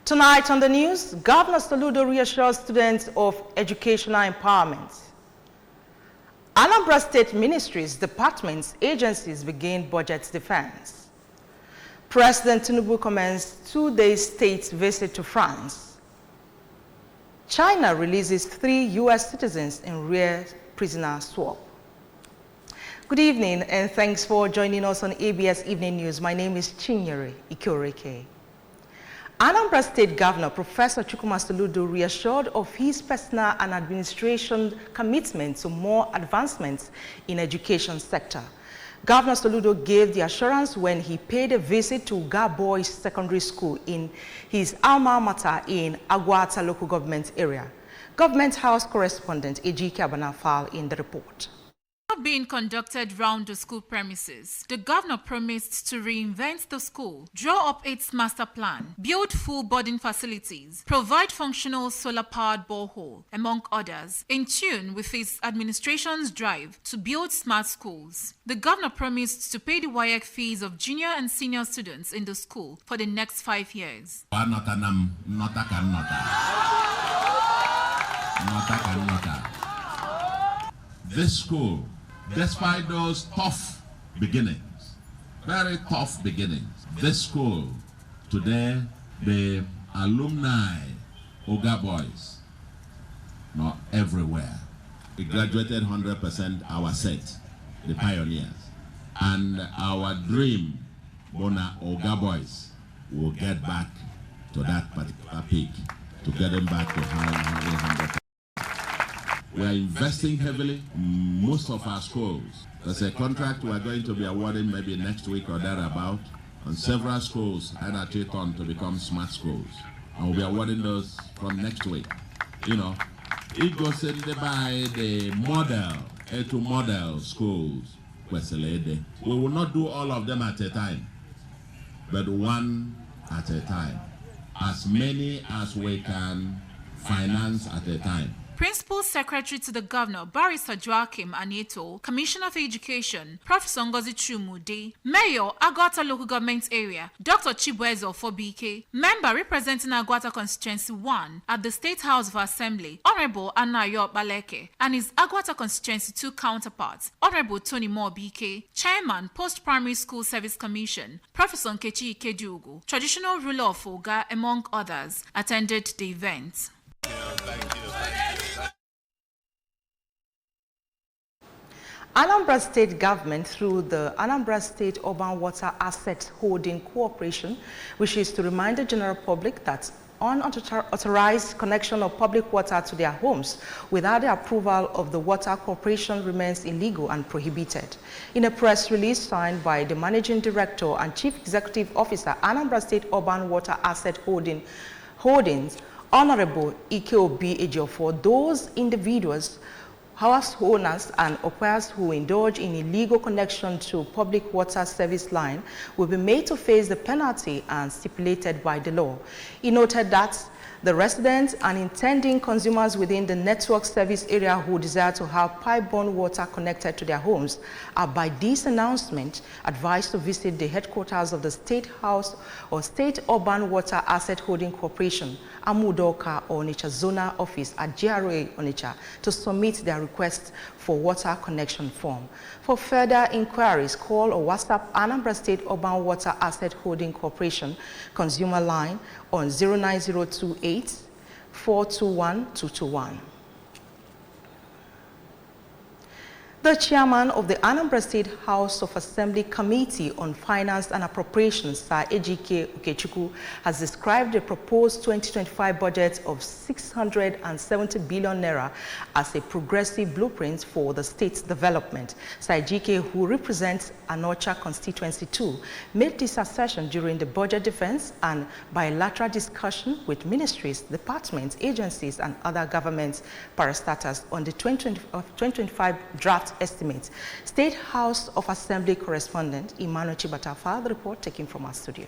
Tonight on the news, Governor Soludo reassures students of educational empowerment. Anambra State ministries, departments, agencies begin budget defense. President Tinubu commenced two-day state visit to France. China releases 3 U.S. citizens in rare prisoner swap. Good evening and thanks for joining us on ABS Evening News. My name is Chinyere Ikoreke. Anambra State Governor Professor Chukwuma Soludo reassured of his personal and administration commitment to more advancements in education sector. Governor Soludo gave the assurance when he paid a visit to Boys Secondary School in his alma mater in Agwata local government area. Government House correspondent Ejike Abanafal in the report. Being conducted round the school premises, the governor promised to reinvent the school, draw up its master plan, build full boarding facilities, provide functional solar-powered borehole, among others, in tune with his administration's drive to build smart schools. The governor promised to pay the WAEC fees of junior and senior students in the school for the next 5 years. This school, despite those tough beginnings, very tough beginnings, this school, today, the alumni, Oga Boys, not everywhere. We graduated 100% our set, the pioneers. And our dream, Bona Oga Boys, will get back to that particular peak, to get them back to 100%. We are investing heavily in most of our schools. There's a contract we are going to be awarding maybe next week or thereabout on several schools and at Triton to become smart schools. And we'll be awarding those from next week. You know, it goes in by the model, to model schools. We will not do all of them at a time, but one at a time. As many as we can finance at a time. Principal Secretary to the Governor, Barrister Joachim Anieto, Commissioner for Education, Professor Ngozi Chumude, Mayor, Agwata Local Government Area, Dr. Chibuezo Fobike, Member representing Agwata Constituency 1 at the State House of Assembly, Honorable Anayo Baleke, and his Agwata Constituency 2 counterparts, Honorable Tony Moore-Bike, Chairman, Post-Primary School Service Commission, Professor Nkechi Ikejugu, Traditional Ruler of Oga, among others, attended the event. Anambra State Government, through the Anambra State Urban Water Asset Holding Corporation, wishes to remind the general public that unauthorized connection of public water to their homes without the approval of the Water Corporation remains illegal and prohibited. In a press release signed by the Managing Director and Chief Executive Officer, Anambra State Urban Water Asset Holdings, Honorable Ike Obi Ejiofor, those individuals, house owners and occupiers who indulge in illegal connection to public water service line will be made to face the penalty and stipulated by the law. He noted that the residents and intending consumers within the network service area who desire to have pipe-borne water connected to their homes are by this announcement advised to visit the headquarters of the State House or State Urban Water Asset Holding Corporation, Amudoka Onitsha Zona Office at GRA Onitsha to submit their request for water connection form. For further inquiries, call or WhatsApp Anambra State Urban Water Asset Holding Corporation consumer line on 09028 421 221. The chairman of the Anambra State House of Assembly Committee on Finance and Appropriations, Sir Ejike Ukechukwu, has described the proposed 2025 budget of 670 billion naira as a progressive blueprint for the state's development. Sir Ejike, who represents Anocha Constituency 2, made this assertion during the budget defense and bilateral discussion with ministries, departments, agencies, and other government parastatals on the 2025 draft estimates. State House of Assembly correspondent Emmanuel Chibatafa, the report taken from our studio.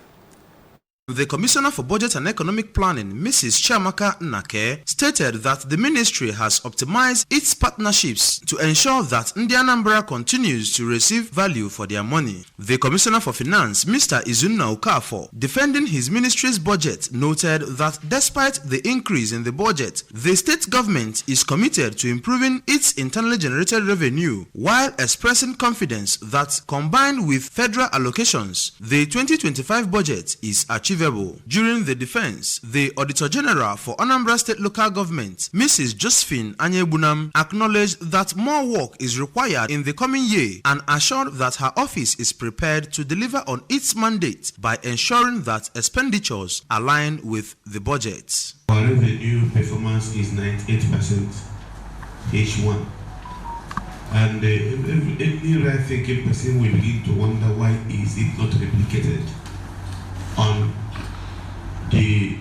The Commissioner for Budget and Economic Planning, Mrs. Chiamaka Nnake, stated that the ministry has optimized its partnerships to ensure that Anambra continues to receive value for their money. The Commissioner for Finance, Mr. Izunna Okafor, defending his ministry's budget, noted that despite the increase in the budget, the state government is committed to improving its internally generated revenue, while expressing confidence that combined with federal allocations, the 2025 budget is achievable. During the defense, the Auditor General for Anambra State Local Government, Mrs. Josephine Anyebunam, acknowledged that more work is required in the coming year and assured that her office is prepared to deliver on its mandate by ensuring that expenditures align with the budget. Our revenue performance is 98% H1. And any right-thinking person will begin to wonder why is it not replicated on the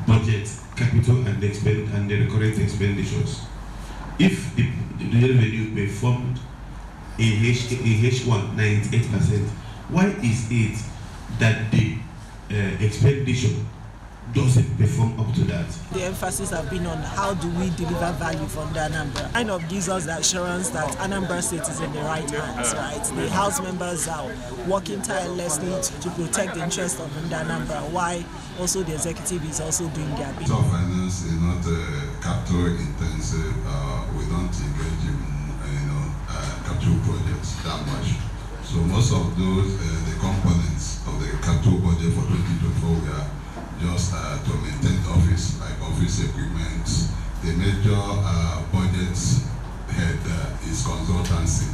budget, capital and the recurrent expenditures. If the revenue performed in H1 98%, why is it that the expenditure doesn't perform up to that? The emphasis has been on how do we deliver value from the Anambra. Kind of gives us the assurance that Anambra State is in the right hands, right? The House members are working tirelessly to protect the interest of the Anambra, while also the executive is also doing their bit. Finance is not capital intensive. We don't engage in capital projects that much. So most of those the components of the capital budget for 2024 we are just to maintain the office, like office equipment. The major budget head is consultancy.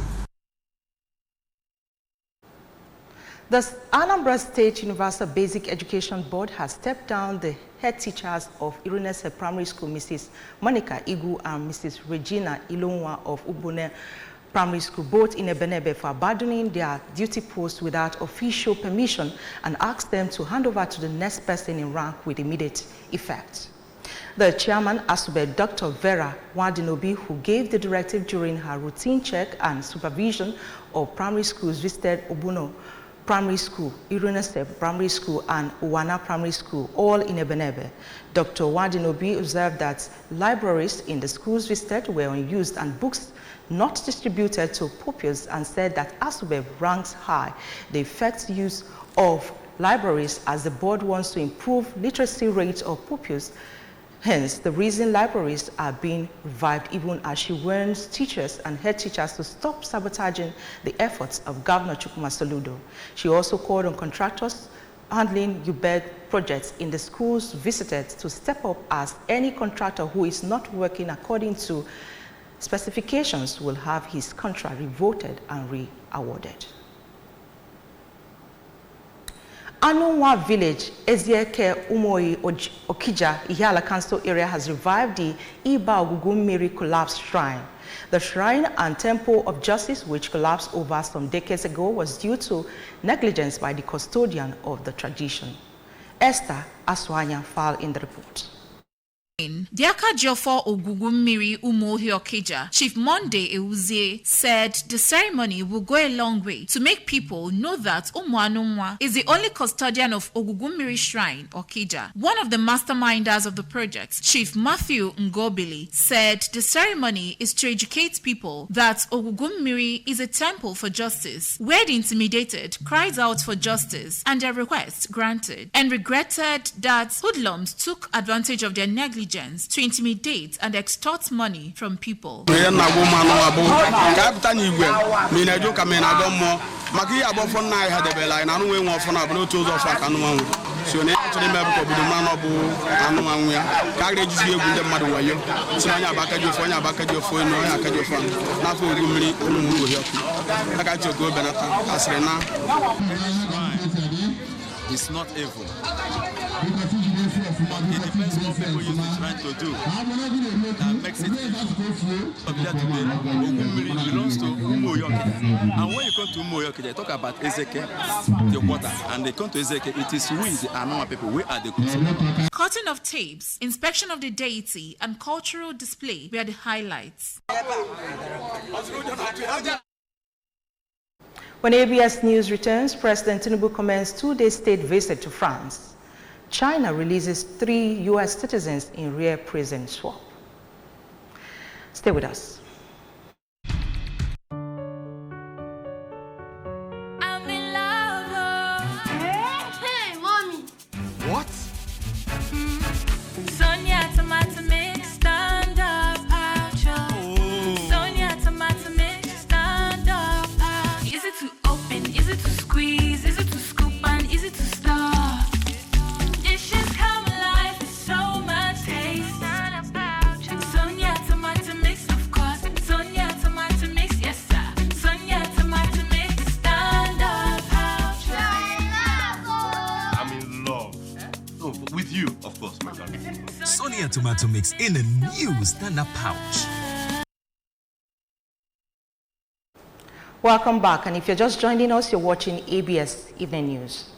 The Anambra State Universal Basic Education Board has stepped down the head teachers of Irinese Primary School, Mrs. Monica Igu and Mrs. Regina Ilonwa of Ubune Primary School, both in Ebenebe, for abandoning their duty post without official permission, and asked them to hand over to the next person in rank with immediate effect. The chairman, Asube Dr. Vera Wadinobi, who gave the directive during her routine check and supervision of primary schools, visited Obuno Primary School, Irinese Primary School, and Uwana Primary School, all in Ebenebe. Dr. Wadinobi observed that libraries in the schools visited were unused and books not distributed to pupils, and said that Asube ranks high the effective use of libraries as the board wants to improve literacy rates of pupils. Hence, the reason libraries are being revived, even as she warns teachers and head teachers to stop sabotaging the efforts of Governor Chukwuma Soludo. She also called on contractors handling UBED projects in the schools visited to step up, as any contractor who is not working according to specifications will have his contract revoted and re-awarded. Anunwa Village, Ezieke Umoyi Okija, Ihiala Council area has revived the Iba Ogugummiri collapsed shrine. The shrine and temple of justice, which collapsed over some decades ago, was due to negligence by the custodian of the tradition. Esther Aswanya filed in the report. Diaka Jofo Ogugummiri Umohi Okija, Chief Monday Ewuzie, said the ceremony will go a long way to make people know that Umuanumwa is the only custodian of Ogugummiri Shrine, Okija. One of the masterminders of the project, Chief Matthew Ngobili, said the ceremony is to educate people that Ogugummiri is a temple for justice, where the intimidated cries out for justice and their request granted, and regretted that hoodlums took advantage of their negligence to intimidate and extort money from people. It's not evil. It depends what people use the shrine to do. That makes it evil. Ogugummiri belongs to Umuoyokija. And when you come to Umuoyokija, they talk about Ezeke, the water. And they come to Ezeke, it is we, the Anoma people, we are the consumers. Cutting of tapes, inspection of the deity, and cultural display were the highlights. When ABS News returns, President Tinubu commenced 2-day state visit to France. China releases 3 U.S. citizens in rare prison swap. Stay with us. Sonia tomato mix in a new stand-up pouch. Welcome back, and if you're just joining us, you're watching ABS Evening News.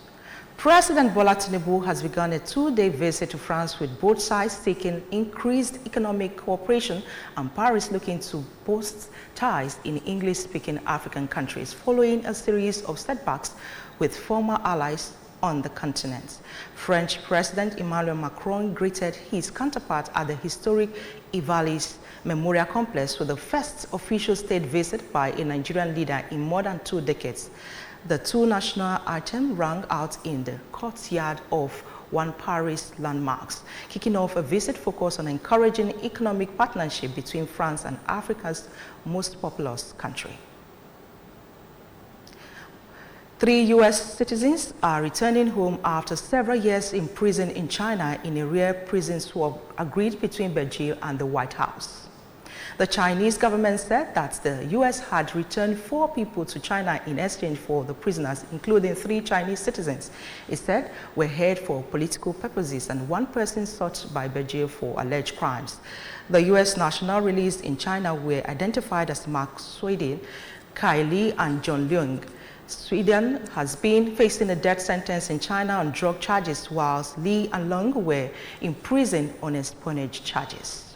President Bola Tinubu has begun a 2-day visit to France, with both sides taking increased economic cooperation and Paris looking to boost ties in English-speaking African countries following a series of setbacks with former allies on the continent. French President Emmanuel Macron greeted his counterpart at the historic Ivali's Memorial Complex with the first official state visit by a Nigerian leader in more than 2 decades. The 2 national items rang out in the courtyard of one Paris landmarks, kicking off a visit focused on encouraging economic partnership between France and Africa's most populous country. 3 U.S. citizens are returning home after several years in prison in China in a rare prison swap agreed between Beijing and the White House. The Chinese government said that the U.S. had returned 4 people to China in exchange for the prisoners, including 3 Chinese citizens. It said were held for political purposes and 1 person sought by Beijing for alleged crimes. The U.S. national released in China were identified as Mark Sweden, Kai Li, and John Leung. Sweden has been facing a death sentence in China on drug charges, whilst Li and Leung were imprisoned on espionage charges.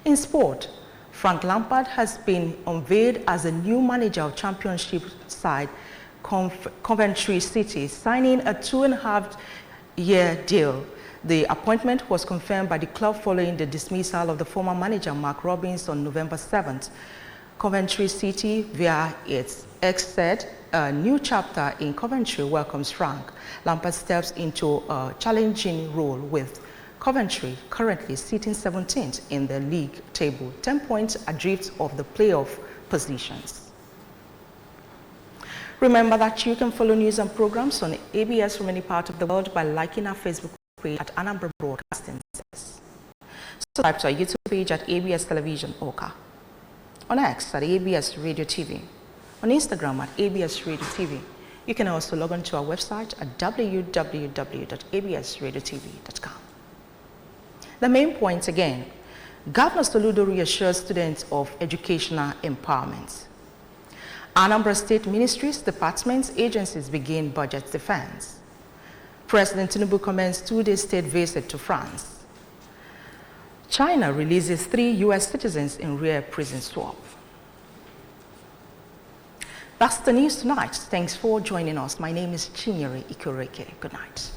In sport, Frank Lampard has been unveiled as the new manager of Championship side Coventry City, signing a 2.5-year deal. The appointment was confirmed by the club following the dismissal of the former manager Mark Robbins on November 7th. Coventry City, via its ex, said a new chapter in Coventry welcomes Frank. Lampard steps into a challenging role, with Coventry currently sitting 17th in the league table, 10 points adrift of the playoff positions. Remember that you can follow news and programs on ABS from any part of the world by liking our Facebook page at Anambra Broadcasting. Subscribe to our YouTube page at ABS Television Oka. On X at ABS Radio TV, on Instagram at ABS Radio TV. You can also log on to our website at www.absradiotv.com. The main point again, Governor Soludo reassures students of educational empowerment. Anambra State ministries, departments, agencies begin budget defense. President Tinubu commends 2-day state visit to France. China releases 3 U.S. citizens in rare prison swap. That's the news tonight. Thanks for joining us. My name is Chinyere Ikoreke. Good night.